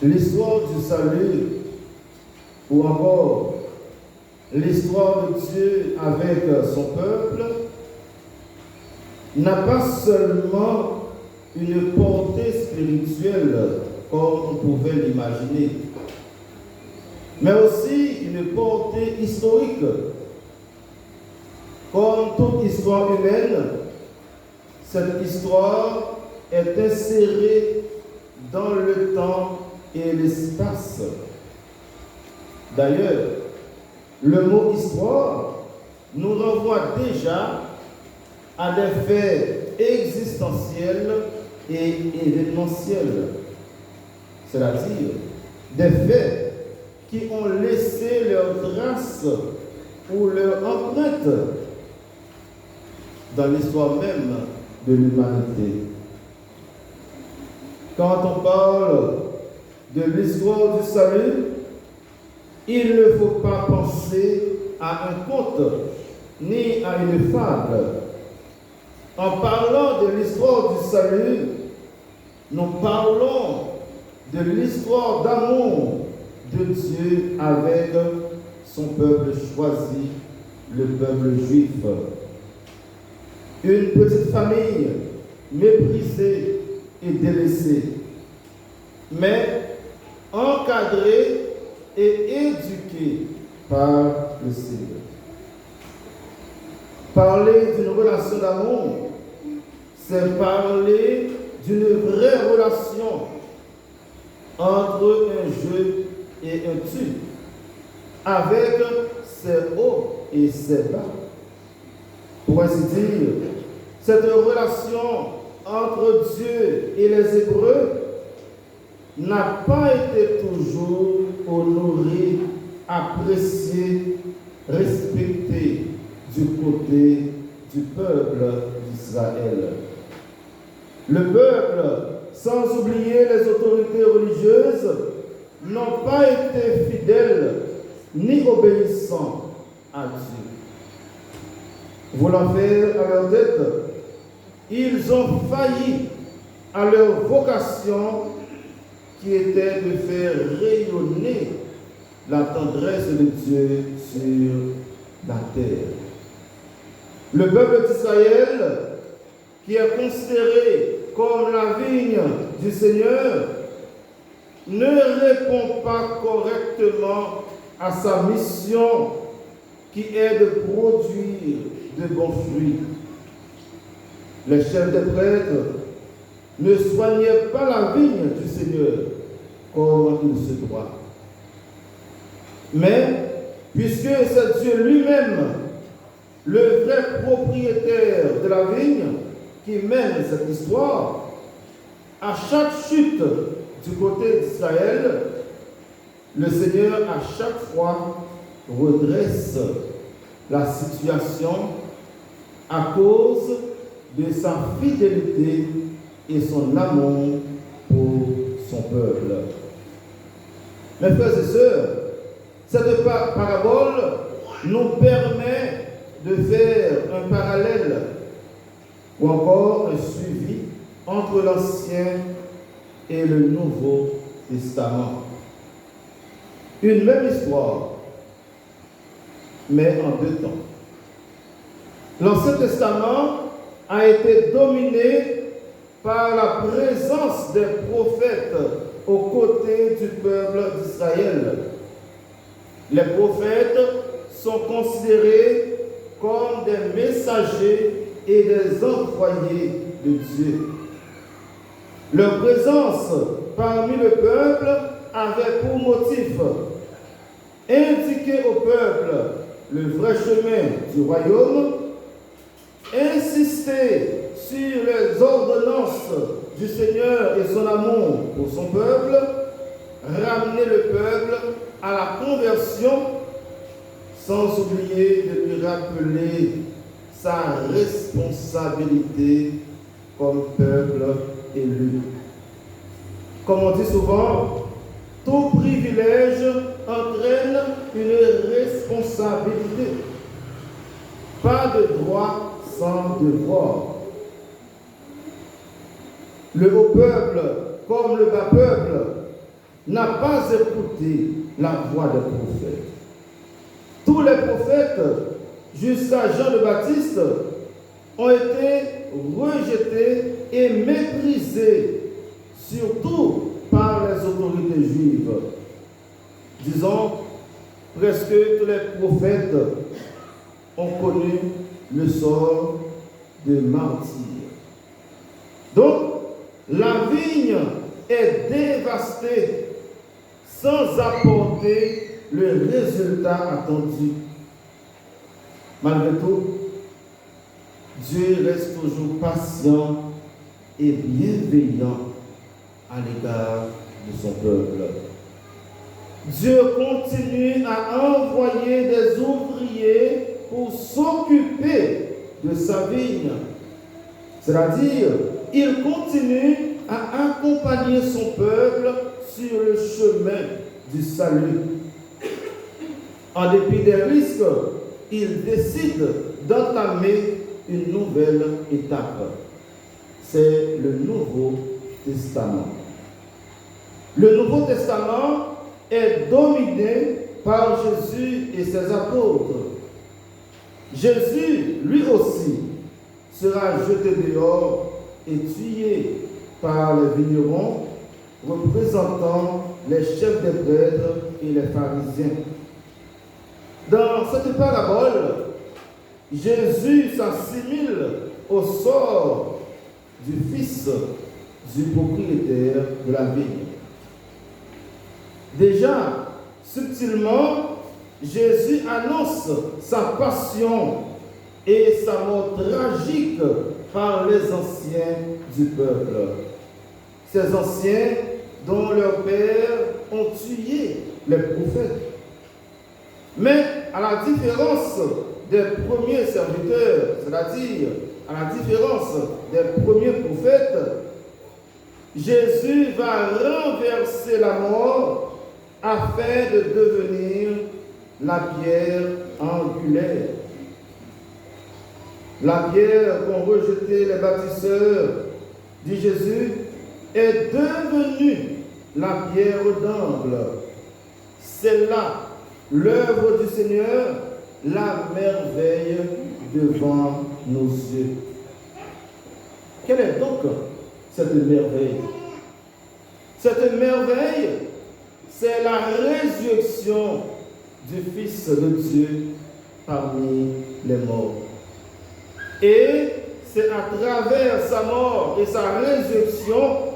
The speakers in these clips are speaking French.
l'histoire du salut, ou encore l'histoire de Dieu avec son peuple, n'a pas seulement une portée spirituelle comme on pouvait l'imaginer, mais aussi une portée historique. Comme toute histoire humaine, cette histoire est insérée dans le temps et l'espace. D'ailleurs, le mot histoire nous renvoie déjà à des faits existentiels et événementiels, c'est-à-dire des faits qui ont laissé leur trace ou leur empreinte dans l'histoire même de l'humanité. Quand on parle de l'histoire du salut, il ne faut pas penser à un conte ni à une fable. En parlant de l'histoire du salut, nous parlons de l'histoire d'amour de Dieu avec son peuple choisi, le peuple juif. Une petite famille méprisée et délaissée, mais encadrée et éduquée par le Seigneur. Parler d'une relation d'amour, c'est parler d'une vraie relation entre un je et un tu, avec ses hauts et ses bas. Pour ainsi dire, cette relation entre Dieu et les Hébreux n'a pas été toujours honorée, appréciée, respectée du côté du peuple d'Israël. Le peuple, sans oublier les autorités religieuses, n'ont pas été fidèles ni obéissants à Dieu. Voulant faire à leur tête, ils ont failli à leur vocation qui était de faire rayonner la tendresse de Dieu sur la terre. Le peuple d'Israël, qui est considéré comme la vigne du Seigneur, ne répond pas correctement à sa mission qui est de produire de bons fruits. Les chefs des prêtres ne soignaient pas la vigne du Seigneur comme il se doit. Mais, puisque c'est Dieu lui-même, le vrai propriétaire de la vigne, qui mène cette histoire, à chaque chute du côté d'Israël, le Seigneur à chaque fois redresse la situation à cause de sa fidélité et son amour pour son peuple. Mes frères et sœurs, cette parabole nous permet de faire un parallèle ou encore un suivi entre l'Ancien et le Nouveau Testament. Une même histoire, mais en deux temps. L'Ancien Testament a été dominé par la présence des prophètes aux côtés du peuple d'Israël. Les prophètes sont considérés comme des messagers et des envoyés de Dieu. Leur présence parmi le peuple avait pour motif indiquer au peuple le vrai chemin du royaume, insister sur les ordonnances du Seigneur et son amour pour son peuple, ramener le peuple à la conversion, sans oublier de lui rappeler sa responsabilité comme peuple élu. Comme on dit souvent, tout privilège entraîne une responsabilité. Pas de droit sans devoir. Le haut peuple, comme le bas peuple, n'a pas écouté la voix des prophètes. Tous les prophètes, jusqu'à Jean le Baptiste, ont été rejetés et méprisés, surtout par les autorités juives. Disons, presque tous les prophètes ont connu le sort de martyr. Donc, la vigne est dévastée sans apporter le résultat attendu. Malgré tout, Dieu reste toujours patient et bienveillant à l'égard de son peuple. Dieu continue à envoyer des ouvriers pour s'occuper de sa vigne. C'est-à-dire, il continue à accompagner son peuple sur le chemin du salut. En dépit des risques, il décide d'entamer une nouvelle étape. C'est le Nouveau Testament. Le Nouveau Testament est dominé par Jésus et ses apôtres. Jésus, lui aussi, sera jeté dehors et tué par les vignerons, représentant les chefs des prêtres et les pharisiens. Dans cette parabole, Jésus s'assimile au sort du fils du propriétaire de la vigne. Déjà, subtilement, Jésus annonce sa passion et sa mort tragique par les anciens du peuple. Ces anciens dont leurs pères ont tué les prophètes. Mais à la différence des premiers serviteurs, c'est-à-dire à la différence des premiers prophètes, Jésus va renverser la mort afin de devenir la pierre angulaire. La pierre qu'ont rejetée les bâtisseurs, dit Jésus, est devenue la pierre d'angle. C'est là l'œuvre du Seigneur, la merveille devant nos yeux. Quelle est donc cette merveille? Cette merveille, c'est la résurrection du Fils de Dieu parmi les morts. Et c'est à travers sa mort et sa résurrection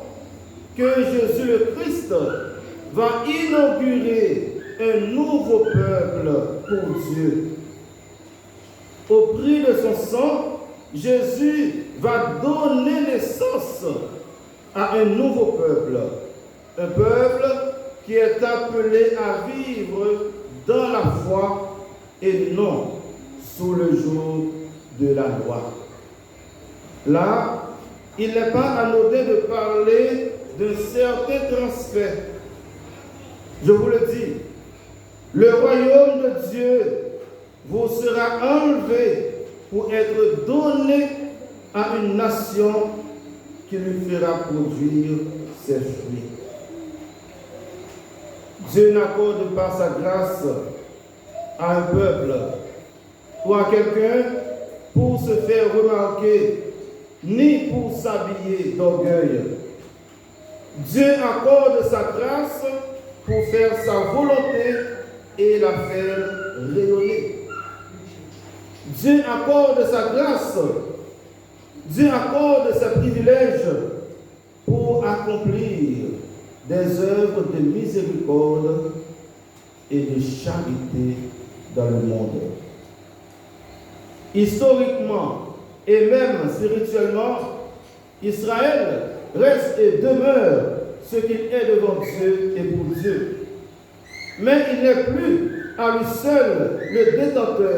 que Jésus le Christ va inaugurer un nouveau peuple pour Dieu. Au prix de son sang, Jésus va donner naissance à un nouveau peuple. Un peuple qui est appelé à vivre dans la foi et non sous le joug de la loi. Là, il n'est pas anodin de parler d'un certain transfert. Je vous le dis, le royaume de Dieu vous sera enlevé pour être donné à une nation qui lui fera produire ses fruits. Dieu n'accorde pas sa grâce à un peuple ou à quelqu'un pour se faire remarquer, ni pour s'habiller d'orgueil. Dieu accorde sa grâce pour faire sa volonté et la faire rayonner. Dieu accorde sa grâce, Dieu accorde ses privilèges pour accomplir des œuvres de miséricorde et de charité dans le monde. Historiquement et même spirituellement, Israël reste et demeure ce qu'il est devant Dieu et pour Dieu. Mais il n'est plus à lui seul le détenteur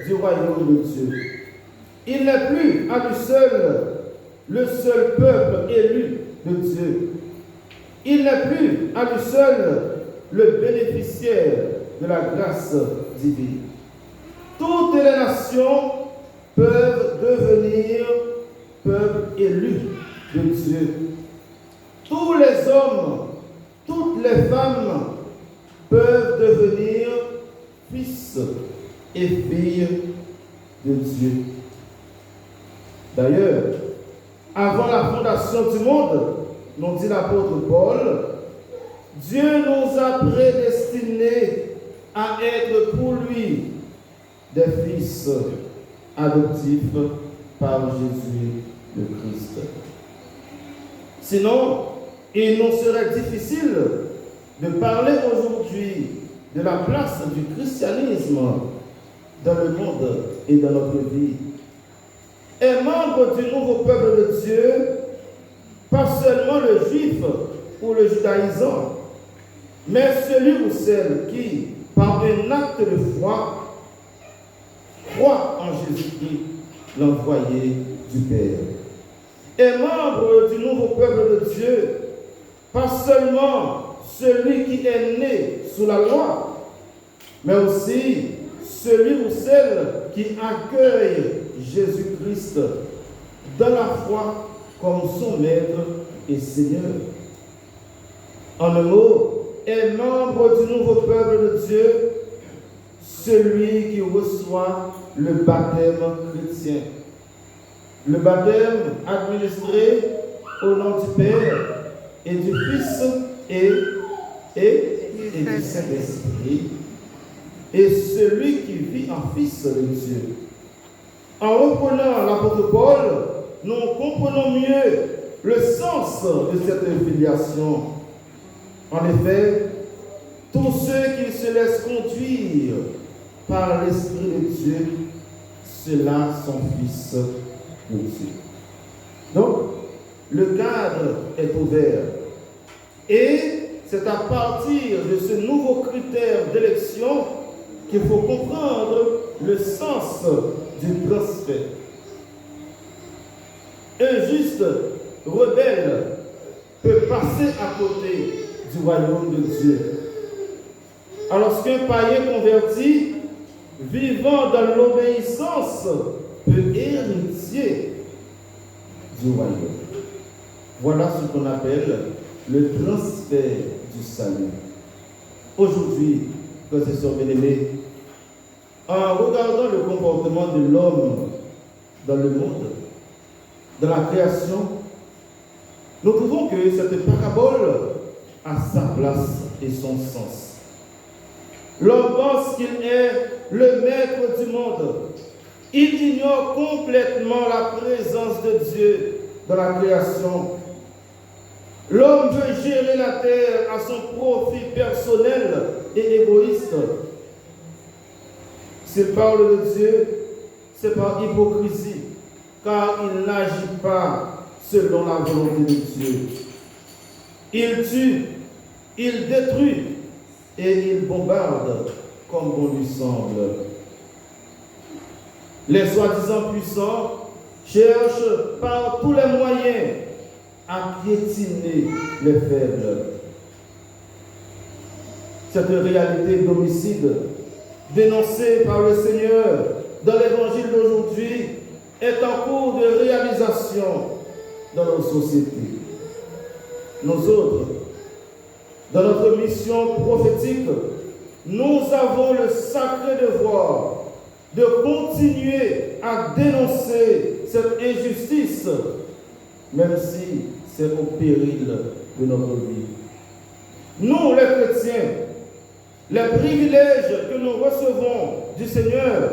du royaume de Dieu. Il n'est plus à lui seul le seul peuple élu de Dieu. Il n'est plus à lui seul le bénéficiaire de la grâce divine. Toutes les nations peuvent devenir peuple élu de Dieu. Tous les hommes, toutes toutes les femmes peuvent devenir fils et filles de Dieu. D'ailleurs, avant la fondation du monde, nous dit l'apôtre Paul, Dieu nous a prédestinés à être pour lui des fils adoptifs par Jésus le Christ. Sinon, il nous serait difficile de parler aujourd'hui de la place du christianisme dans le monde et dans notre vie. Et membre du nouveau peuple de Dieu, pas seulement le juif ou le judaïsant, mais celui ou celle qui, par un acte de foi, croit en Jésus-Christ, l'envoyé du Père. Et membre du nouveau peuple de Dieu, pas seulement celui qui est né sous la loi, mais aussi celui ou celle qui accueille Jésus-Christ dans la foi comme son maître et Seigneur. En un mot, est membre du nouveau peuple de Dieu, celui qui reçoit le baptême chrétien. Le baptême administré au nom du Père et du Fils et du Saint-Esprit, et celui qui vit en Fils de Dieu. En reprenant l'apôtre Paul, nous comprenons mieux le sens de cette filiation. En effet, tous ceux qui se laissent conduire par l'Esprit de Dieu, ceux-là sont fils de Dieu. Donc, le cadre est ouvert. Et c'est à partir de ce nouveau critère d'élection qu'il faut comprendre le sens du transfert. Un juste rebelle peut passer à côté du royaume de Dieu. Alors qu'un païen converti, vivant dans l'obéissance, peut hériter du royaume. Voilà ce qu'on appelle le transfert du salut. Aujourd'hui, frères et sœurs bien-aimés, en regardant le comportement de l'homme dans le monde, dans la création, nous trouvons que cette parabole a sa place et son sens. L'homme pense qu'il est le maître du monde. Il ignore complètement la présence de Dieu dans la création. L'homme veut gérer la terre à son profit personnel et égoïste. S'il parle de Dieu, c'est par hypocrisie, car il n'agit pas selon la volonté de Dieu. Il tue, il détruit et il bombarde comme bon lui semble. Les soi-disant puissants cherchent par tous les moyens à piétiner les faibles. Cette réalité d'homicide dénoncée par le Seigneur dans l'évangile d'aujourd'hui est en cours de réalisation dans nos sociétés. Nous autres, dans notre mission prophétique, nous avons le sacré devoir de continuer à dénoncer cette injustice, même si c'est au péril de notre vie. Nous, les chrétiens, les privilèges que nous recevons du Seigneur,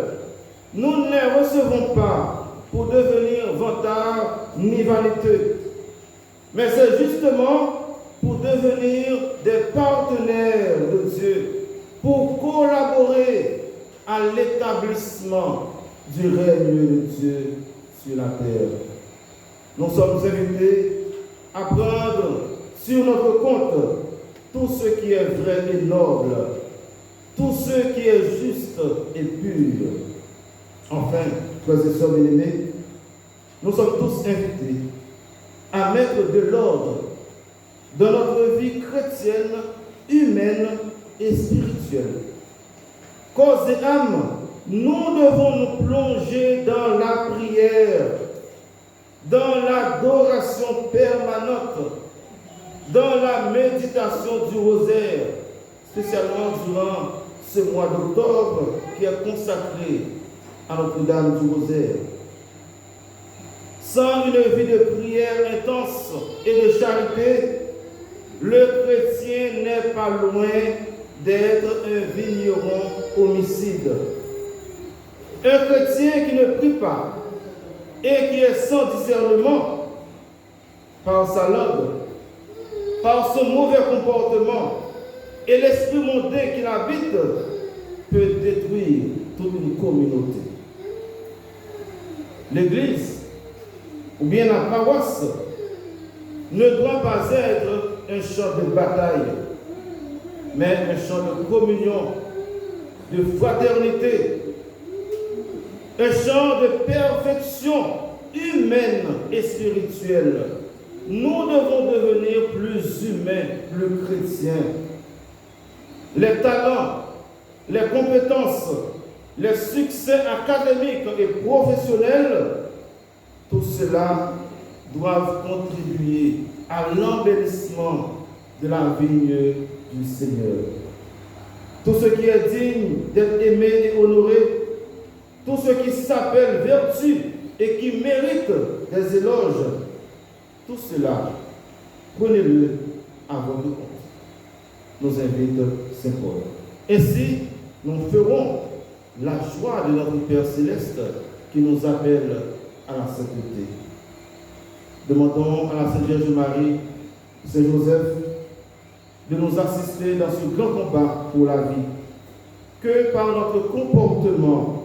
nous ne les recevons pas pour devenir vantards ni vaniteux, mais c'est justement pour devenir des partenaires de Dieu, pour collaborer à l'établissement du règne de Dieu sur la terre. Nous sommes invités à prendre sur notre compte tout ce qui est vrai et noble, tout ce qui est juste et pur. Enfin, frères et sœurs bien-aimés, nous sommes tous invités à mettre de l'ordre dans notre vie chrétienne, humaine et spirituelle. Corps et âme, nous devons nous plonger dans la prière, dans l'adoration permanente, dans la méditation du rosaire, spécialement durant ce mois d'octobre qui est consacré à Notre-Dame du rosaire. Sans une vie de prière intense et de charité, le chrétien n'est pas loin d'être un vigneron homicide. Un chrétien qui ne prie pas et qui est sans discernement par sa langue, par son mauvais comportement et l'esprit mondain qu'il habite peut détruire toute une communauté. L'Église ou bien la paroisse ne doit pas être un champ de bataille, mais un champ de communion, de fraternité, un champ de perfection humaine et spirituelle. Nous devons devenir plus humains, plus chrétiens. Les talents, les compétences, les succès académiques et professionnels, tout cela doivent contribuer à l'embellissement de la vigne du Seigneur. Tout ce qui est digne d'être aimé et honoré, tout ce qui s'appelle vertu et qui mérite des éloges, tout cela, prenez-le à votre compte, nous invite Saint Paul. Ainsi, nous ferons la joie de notre Père Céleste qui nous appelle à la sainteté. Demandons à la Sainte Vierge Marie, Saint Joseph, de nous assister dans ce grand combat pour la vie. Que par notre comportement,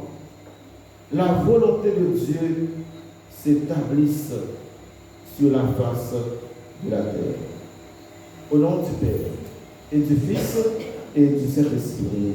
la volonté de Dieu s'établisse sur la face de la terre. Au nom du Père, et du Fils, et du Saint-Esprit.